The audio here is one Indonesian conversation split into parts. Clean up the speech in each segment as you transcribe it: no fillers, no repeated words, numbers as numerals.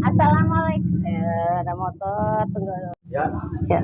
Assalamualaikum. Ada motor, tunggu. Ya. Ya.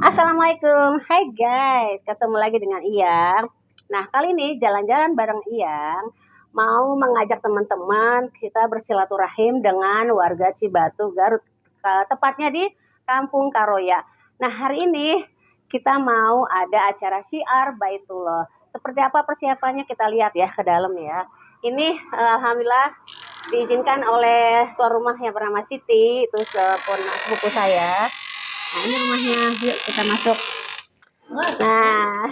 Assalamualaikum. Hai guys, ketemu lagi dengan Iyang. Nah, kali ini jalan-jalan bareng Iyang mau mengajak teman-teman kita bersilaturahim dengan warga Cibatu, Garut. Tepatnya di Kampung Karoya. Nah, hari ini kita mau ada acara syiar Baitullah. Seperti apa persiapannya kita lihat ya ke dalam ya. Ini alhamdulillah diizinkan oleh tuan rumah yang bernama Siti, itu sepupu saya. Nah, ini rumahnya, yuk kita masuk. Nah,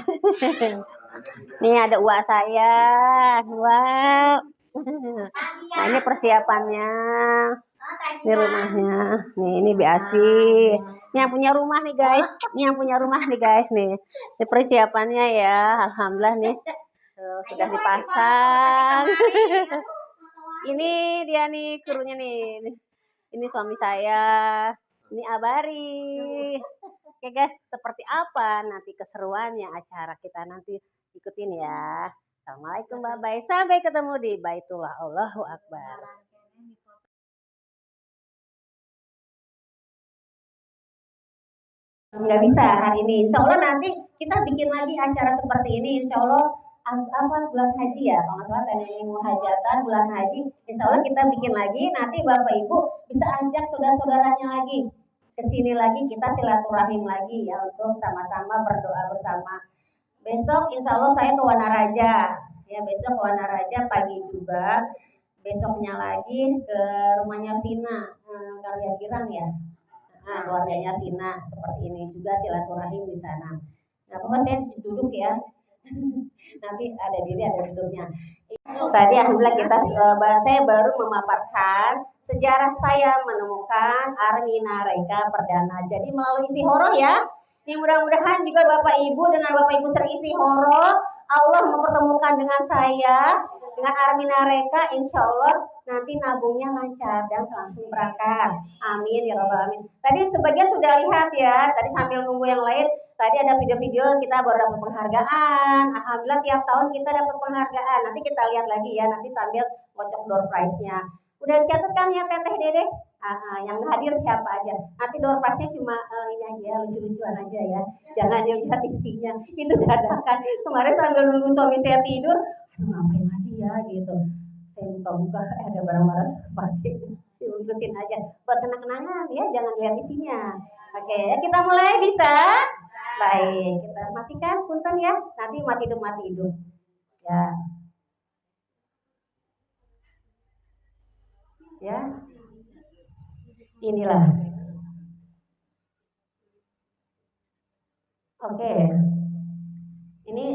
ini ada uak saya. Wow. Nah, ini persiapannya. Ini rumahnya. Nih, ini Biasi. Ini yang punya rumah nih, guys. Ini yang punya rumah nih, guys, nih. Ini persiapannya ya. Alhamdulillah nih. Sudah dipasang. Ini dia nih krunya nih. Ini suami saya. Ini Abari. Oke guys, seperti apa nanti keseruannya acara kita nanti ikutin ya. Assalamualaikum, bye-bye. Sampai ketemu di Baitullah. Allahu Akbar. Nggak bisa hari ini. Insya Allah nanti kita bikin lagi acara seperti ini. Insya Allah bulan haji ya, kalau nggak salah TNI Muhajatan bulan haji. Insya Allah kita bikin lagi. Nanti Bapak Ibu bisa ajak saudara-saudaranya lagi ke sini lagi, kita silaturahim lagi ya untuk sama-sama berdoa bersama. Besok Insya Allah saya ke Wanaraja ya, besok ke Wanaraja pagi juga. Besoknya lagi ke rumahnya Vina, Karya Girang ya. Nah, keluarganya Vina seperti ini juga silaturahim di sana. Nah, pokoknya saya duduk ya. Nanti ada diri ada duduknya. Tadi alhamdulillah saya baru memaparkan sejarah saya menemukan Armina Reka Perdana. Jadi melalui isi horo ya. Ini mudah-mudahan juga Bapak Ibu dengan Bapak Ibu sering isi horo, Allah mempertemukan dengan saya dengan Armina Reka, insya Allah nanti nabungnya lancar dan langsung berangkat. Amin ya rabbal alamin. Tadi sebagian sudah lihat ya, tadi sambil nunggu yang lain. Tadi ada video-video kita baru dapat penghargaan. Alhamdulillah tiap tahun kita dapat penghargaan. Nanti kita lihat lagi ya, nanti sambil kocok door prize-nya. Udah dicatat kan ya Teteh Dede? Yang hadir siapa aja. Nanti door prize-nya cuma ini aja, lucu-lucuan aja ya. Jangan dilihat isinya. Itu dadakan. Kemarin sambil nunggu suami saya tidur, ngapain lagi ya gitu. Saya buka-buka ada barang-barang pakai. Diungkusin aja. Buat kenang-kenangan ya, jangan lihat isinya. Oke, kita mulai bisa? Baik, kita matikan punten ya. Nanti mati hidup. Ya. Ya. Inilah. Oke. Ini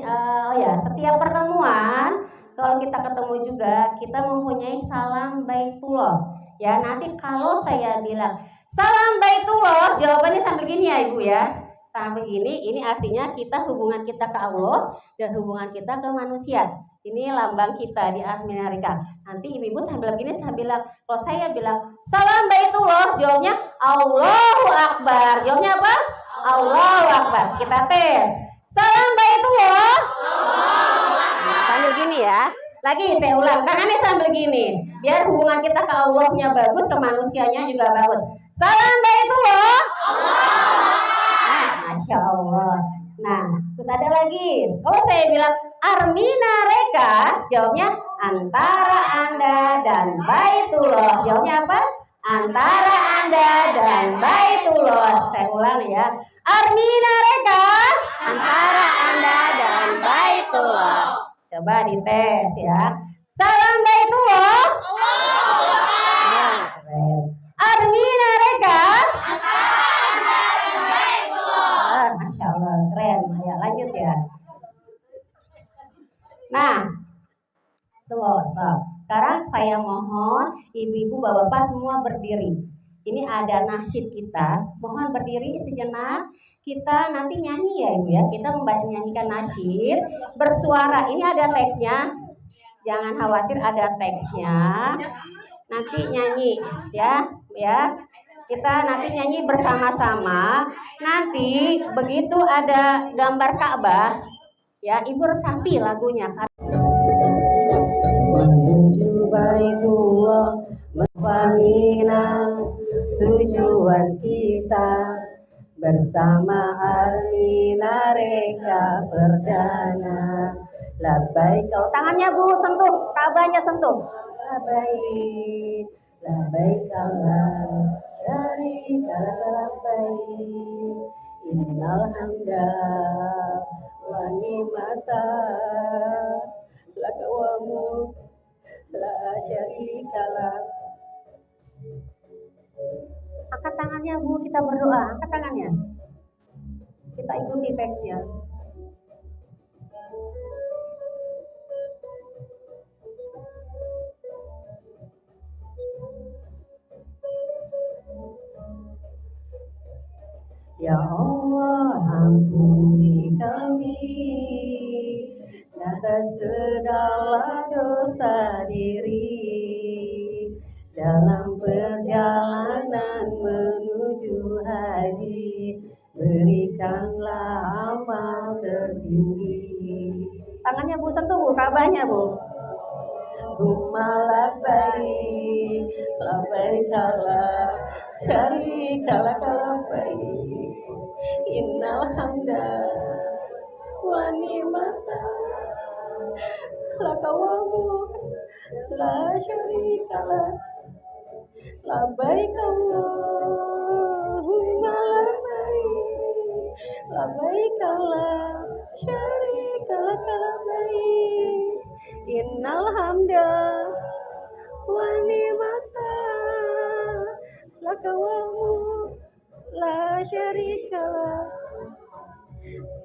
ya, setiap pertemuan kalau kita ketemu juga kita mempunyai salam Baitullah. Ya, nanti kalau saya bilang salam Baitullah, jawabannya sampai gini ya Ibu ya. Sampai gini, ini artinya kita hubungan kita ke Allah dan hubungan kita ke manusia. Ini lambang kita di Armina Reka. Nanti ibu-ibu sambil begini saya bilang, kalau saya bilang salam Baitullah, jawabnya Allahu Akbar. Jawabnya apa? Allahu Akbar. Kita tes. Salam Baitullah. Nah, sambil gini ya. Lagi saya ulang, tangannya sambil gini. Biar hubungan kita ke Allahnya bagus, ke manusianya juga bagus. Salam Baitullah. Masya Allah. Nah, terus ada lagi. Kalau saya bilang Armina Reka, jawabnya antara Anda dan Baitullah. Jawabnya apa? Antara Anda dan Baitullah. Saya ulang ya. Armina Reka, antara Anda dan Baitullah. Coba dites ya. Salam Baitullah. Nah, Armina Reka, Masya Allah, keren. Ya, lanjut ya. Nah, tunggu, stop. Sekarang saya mohon ibu-ibu, bapak-bapak semua berdiri. Ini ada nasyid kita. Mohon berdiri sejenak. Kita nanti nyanyi ya ibu ya. Kita menyanyikan nasyid bersuara. Ini ada teksnya. Jangan khawatir, ada teksnya. Nanti nyanyi ya, ya. Kita nanti nyanyi bersama-sama. Nanti begitu ada gambar Ka'bah, ya ibu resapi lagunya. Menuju Baitullah, Paminang tujuan kita bersama Armina Reka Perdana. Labbaik. Tangannya Bu, sentuh, Ka'bahnya sentuh. Labbaik, labbaik Allah, syarika laka labbaik, innal hamda wa ni'mata laka wa mulk la syarika lak. Angkat tangannya Bu, kita berdoa. Angkat tangannya. Kita ikuti teksnya. Ya Allah, ampuni kami atas segala dosa diri dalam perjalanan menuju haji. Berikanlah amal tertinggi. Tangannya Bu, sentuh Bu, Ka'bahnya Bu. Humma labbaik, labbaik Allah, syarika laka labbaik, innal hamda wa ni'mata laka wa mulk la syarika lak. Labbaik Allahumma labbaik, labbaik Allah, syarika laka labbaik, innal hamda wa ni'mata laka wa mulk la syarika lak.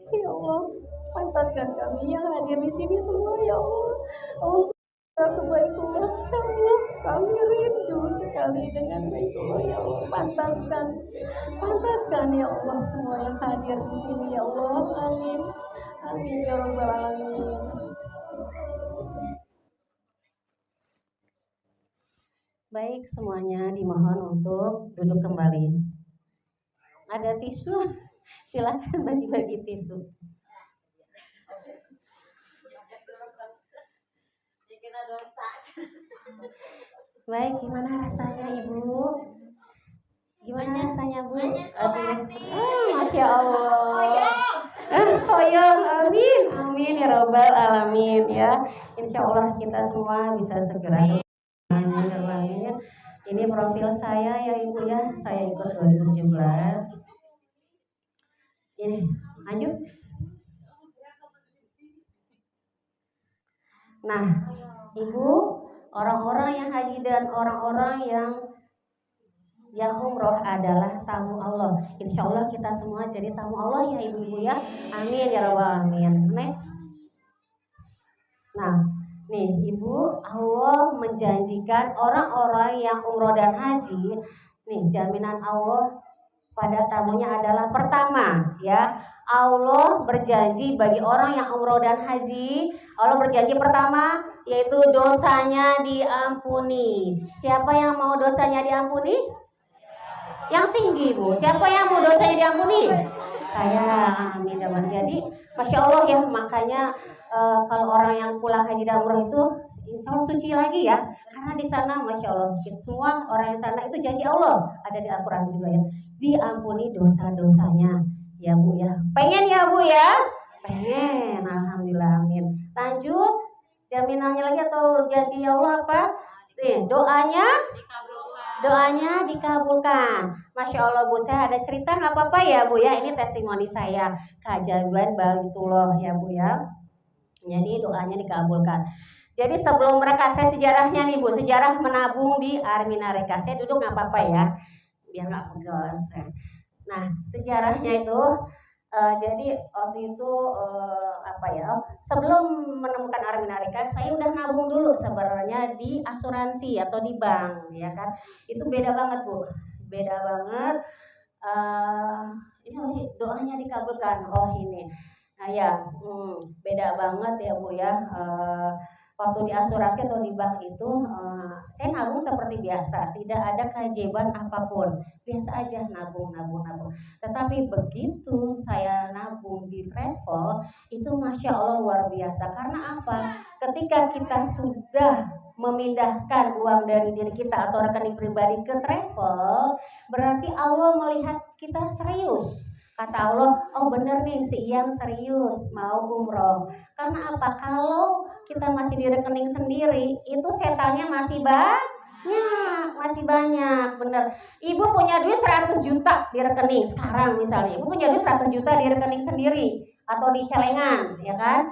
Ya Allah, pantaskan kami yang hadir di sini semua, ya Allah. Allah, ke Baitullah, ya Allah, kami rindu sekali dengan Baitullah, ya Allah. Pantaskan ya Allah semua yang hadir di sini, ya Allah. Amin, amin ya rabbal alamin. Baik, semuanya dimohon untuk duduk kembali. Ada tisu, silakan bagi-bagi tisu. Baik, gimana rasanya Ibu? Gimana rasanya Bu? Masya Allah. Koyong, amin, amin ya robbal alamin ya. Insya Allah kita semua bisa segera. Ini profil saya ya Ibu ya. Saya ikut 2017. Ini lanjut. Nah, Ibu, orang-orang yang haji dan orang-orang yang umroh adalah tamu Allah. Insya Allah kita semua jadi tamu Allah ya Ibu-ibu ya. Amin ya rabbal alamin. Next. Nah, nih Ibu, Allah menjanjikan orang-orang yang umroh dan haji, nih jaminan Allah pada tamunya adalah pertama ya, Allah berjanji bagi orang yang umroh dan haji, Allah berjanji pertama yaitu dosanya diampuni. Siapa yang mau dosanya diampuni? Yang tinggi Bu. Siapa yang mau dosanya diampuni? Saya. Amin. Jadi Masya Allah ya, makanya kalau orang yang pulang haji dan umroh itu insya Allah suci lagi ya, karena di sana Masya Allah semua orang yang sana itu janji Allah, ada di Al-Quran juga ya, diampuni dosa-dosanya ya Bu ya. Pengen ya Bu ya? Pengen. Alhamdulillah, amin. Lanjut, jaminannya lagi atau janji Allah apa? Nih, doanya dikabulkan. Masya Allah Bu, saya ada cerita nggak apa-apa ya Bu ya, ini testimoni saya, keajaiban Baitullah ya Bu ya. Jadi doanya dikabulkan. Jadi sebelum berangkat, saya sejarahnya nih Bu, sejarah menabung di Armina Reka. Saya duduk nggak apa-apa ya, biar nggak pegel. Nah, sejarahnya itu jadi waktu itu sebelum menemukan Armina Reka, saya udah nabung dulu sebenarnya di asuransi atau di bank ya kan. Itu beda banget Bu, beda banget. Ini doanya dikabulkan. Oh ini. Nah ya, beda banget ya Bu ya. Waktu di asuransi atau di bank itu saya nabung seperti biasa, tidak ada keajaiban apapun, biasa aja nabung. Tetapi begitu saya nabung di travel itu Masya Allah luar biasa. Karena apa? Ketika kita sudah memindahkan uang dari diri kita atau rekening pribadi ke travel, berarti Allah melihat kita serius. Kata Allah, oh bener nih si Ian serius mau umroh. Karena apa? Kalau kita masih di rekening sendiri, itu setannya masih masih banyak, bener. Ibu punya duit 100 juta di rekening sekarang misalnya, ibu punya duit 100 juta di rekening sendiri atau di celengan, ya kan?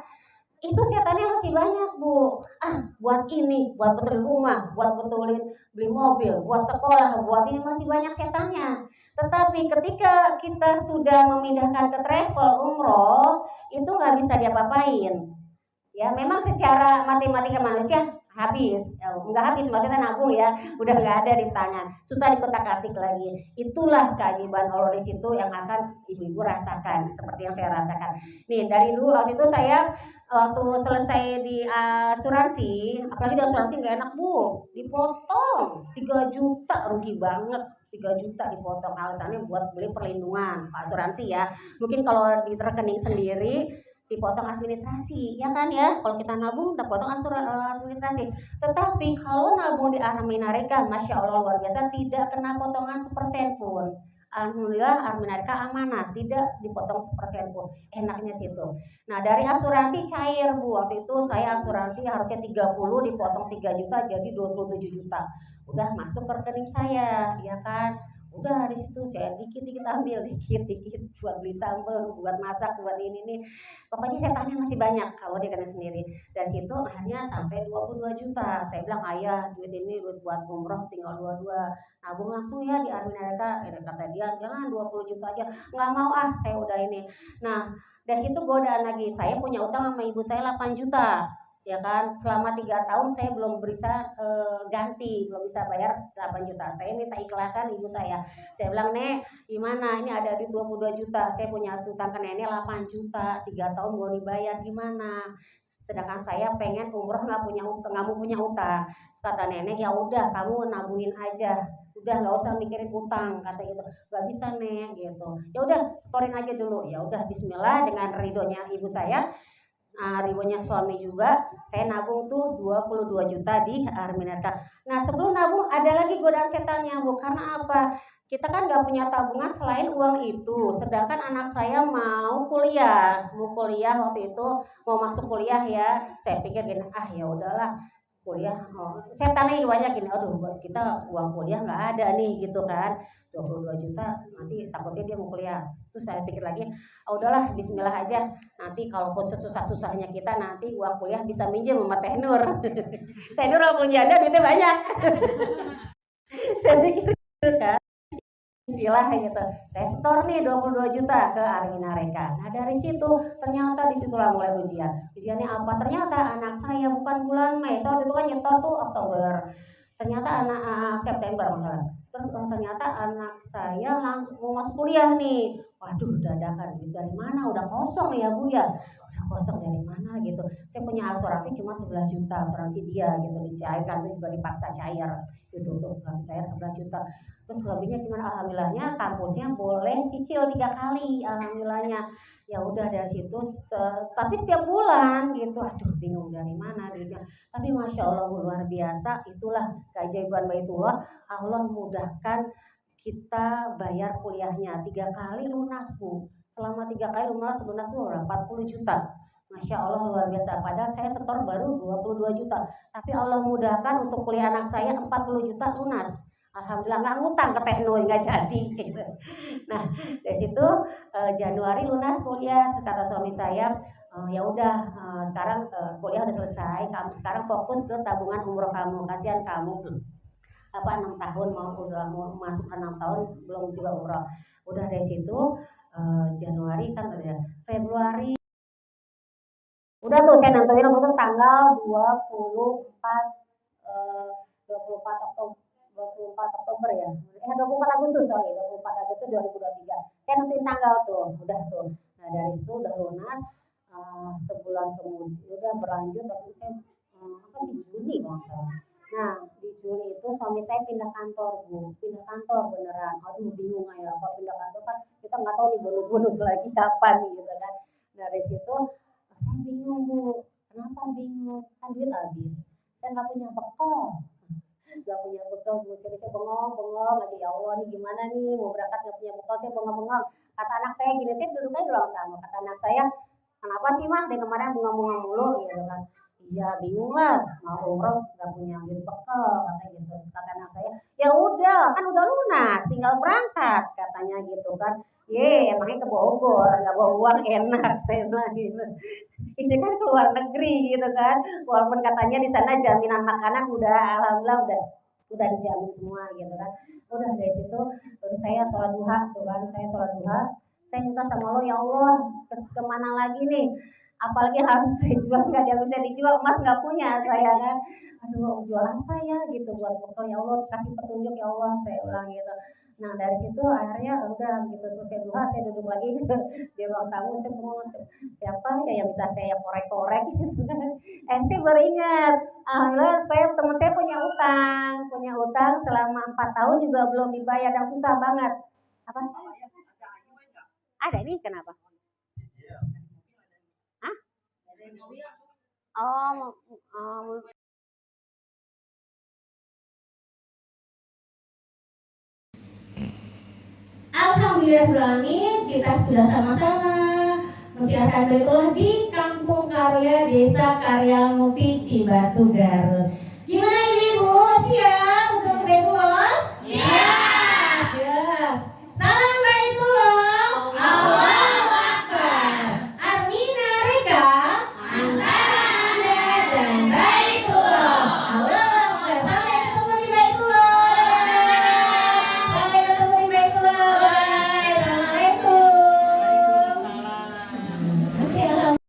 Itu setannya masih banyak, Bu. Buat ini, buat betulin rumah, buat betulin beli mobil, buat sekolah, buat ini masih banyak setannya. Tetapi ketika kita sudah memindahkan ke travel umroh, itu nggak bisa diapa-apain. Ya, memang secara matematika manusia habis, nggak habis maksudnya nabung ya, udah nggak ada di tangan, susah dikotak-atik lagi. Itulah keajaiban Allah di situ yang akan ibu-ibu rasakan, seperti yang saya rasakan. Nih dari dulu waktu itu saya waktu selesai di asuransi, apalagi di asuransi nggak enak Bu, dipotong 3 juta, rugi banget. 3 juta dipotong, alasannya buat beli perlindungan asuransi ya. Mungkin kalau di rekening sendiri dipotong administrasi, ya kan ya, kalau kita nabung kita potong administrasi. Tetapi kalau nabung di Arminareka, Masya Allah luar biasa, tidak kena potongan 1% pun. Alhamdulillah Arminareka amanah, tidak dipotong 1% pun, enaknya situ. Nah dari asuransi cair Bu, waktu itu saya asuransi harusnya 30, dipotong 3 juta jadi 27 juta, udah masuk ke rekening saya, ya kan. Udah di situ saya dikit-dikit ambil, dikit-dikit buat beli sambal, buat masak, buat ini nih. Pokoknya setannya masih banyak kalau dia kena sendiri. Dari situ akhirnya sampai 22 juta. Saya bilang, ayah duit ini duit buat umroh tinggal 22. Nabung langsung ya di Arminareka. Kata dia, jangan 20 juta aja. Nggak mau saya udah ini. Nah dari situ godaan lagi. Saya punya utang sama ibu saya 8 juta. Ya kan, selama 3 tahun saya belum bisa ganti, belum bisa bayar 8 juta. Saya minta ikhlasan ibu saya bilang, Nek gimana ini ada di 22 juta, saya punya utang ke nenek 8 juta, 3 tahun belum dibayar, gimana? Sedangkan saya pengen umroh nggak punya utang, nggak mau punya utang. Kata nenek, ya udah kamu nabungin aja, udah nggak usah mikirin utang, kata gitu. Gak bisa Nek gitu, ya udah setorin aja dulu. Ya udah Bismillah, dengan ridhonya ibu saya, ribunya suami juga, saya nabung tuh 22 juta di Arminata. Nah sebelum nabung ada lagi godaan setannya Bu, karena apa? Kita kan nggak punya tabungan selain uang itu. Sedangkan anak saya mau kuliah waktu itu, mau masuk kuliah ya. Saya pikir gini, ya udahlah kuliah. Setannya banyak gini, aduh buat kita uang kuliah nggak ada nih gitu kan. 22 juta nanti takutnya dia mau kuliah. Terus saya pikir lagi, udahlah Bismillah aja. Nanti kalaupun sesusah-susahnya kita, nanti uang kuliah bisa minjem sama Teh Nur. Teh Nur walaupun janda duitnya banyak. Saya pikir gitu kan. Bismillah gitu. Saya setor nih 22 juta ke Arminareka. Nah dari situ ternyata disitulah mulai ujian. Ujiannya apa? Ternyata anak saya bukan bulan Mei, soalnya itu kan nyetor tuh Oktober. Ternyata anak September masalah. Terus ternyata anak saya mau masuk kuliah nih. Waduh dadakan, dari mana? Udah kosong ya Bu ya. Udah kosong dari mana gitu. Saya punya asuransi cuma 11 juta, asuransi dia gitu dicairkan, itu juga dipaksa cair. Gitu untuk cair 11 juta. Terus lebihnya gimana? Alhamdulillahnya kampusnya boleh cicil 3 kali, alhamdulillahnya. Ya udah dari situ, tapi setiap bulan gitu, aduh bingung dari mana duitnya. Tapi Masya Allah luar biasa, itulah keajaiban Baitullah. Allah mudahkan kita bayar kuliahnya 3 kali lunas Bu. Selama 3 kali lunas tuh 40 juta. Masya Allah luar biasa. Padahal saya setor baru 22 juta. Tapi Allah mudahkan untuk kuliah anak saya 40 juta lunas. Alhamdulillah nggak ngutang ke Teh Nur, nggak jadi. Nah dari situ Januari lunas kuliah. Kata suami saya, ya udah sekarang kuliah udah selesai, kamu sekarang fokus ke tabungan umroh kamu, kasihan kamu 6 tahun udah mau masuk 6 tahun belum juga umroh. Udah dari situ Januari kan ada Februari. Udah tuh saya nentuin untuk tanggal 24 Oktober 24 Oktober ya. 24 Agustus, sorry, 24 Agustus 2023. Saya nentuin tanggal tuh, udah tuh. Nah, dari situ udah lunas. Sebulan kemudian udah berlanjut, tapi saya Juni masalah. Nah, di Juli itu suami saya pindah kantor, Bu. Pindah kantor beneran. Aduh, bingung ya. Kalau pindah kantor kan kita nggak tahu nih bonus-bonus lagi kapan gitu kan. Nah, dari situ saya bingung Bu. Kenapa bingung? Kan duit habis. saya nggak punya bekal. Nggak punya bekal, saya bengong aja, ya Allah nih gimana nih mau berangkat nggak punya bekal, saya bengong. Kata anak saya gini, saya duduk aja di ruang tamu, kata anak saya, kenapa sih mah dari kemarin bengong-bengong mulu gitu kan. Iya bingung lah, mau umroh nggak punya ambil bekal kata gitu. Kata anak saya, ya udah kan udah lunas, tinggal berangkat katanya gitu kan. Emangnya ke Bogor, nggak bawa uang enak, saya bilang gitu. Ini kan keluar negeri gitu kan, walaupun katanya di sana jaminan makanan udah alhamdulillah udah dijamin semua gitu kan. Udah dari situ terus saya sholat duha tuh kan, saya minta sama Allah, ya Allah kemana lagi nih, apalagi harus saya jual, nggak ada yang bisa dijual, emas nggak punya saya kan, aduh jual apa ya gitu buat bekal, ya Allah kasih petunjuk ya Allah, saya ulang gitu. Nah dari situ akhirnya udah gitu selesai duha, saya duduk lagi di ruang tamu, saya ngomong siapa ya yang bisa saya korek-korek gitu kan. Saya baru ingat, alhamdulillah teman saya punya utang selama 4 tahun juga belum dibayar, yang susah banget. Apa? Ada ini kenapa? Hah? Oh, Alhamdulillahirrahmanirrahim, kita sudah sama-sama mensiarkan baitullah di Kampung Karya Desa Karya Mukti Cibatu Garut. Gimana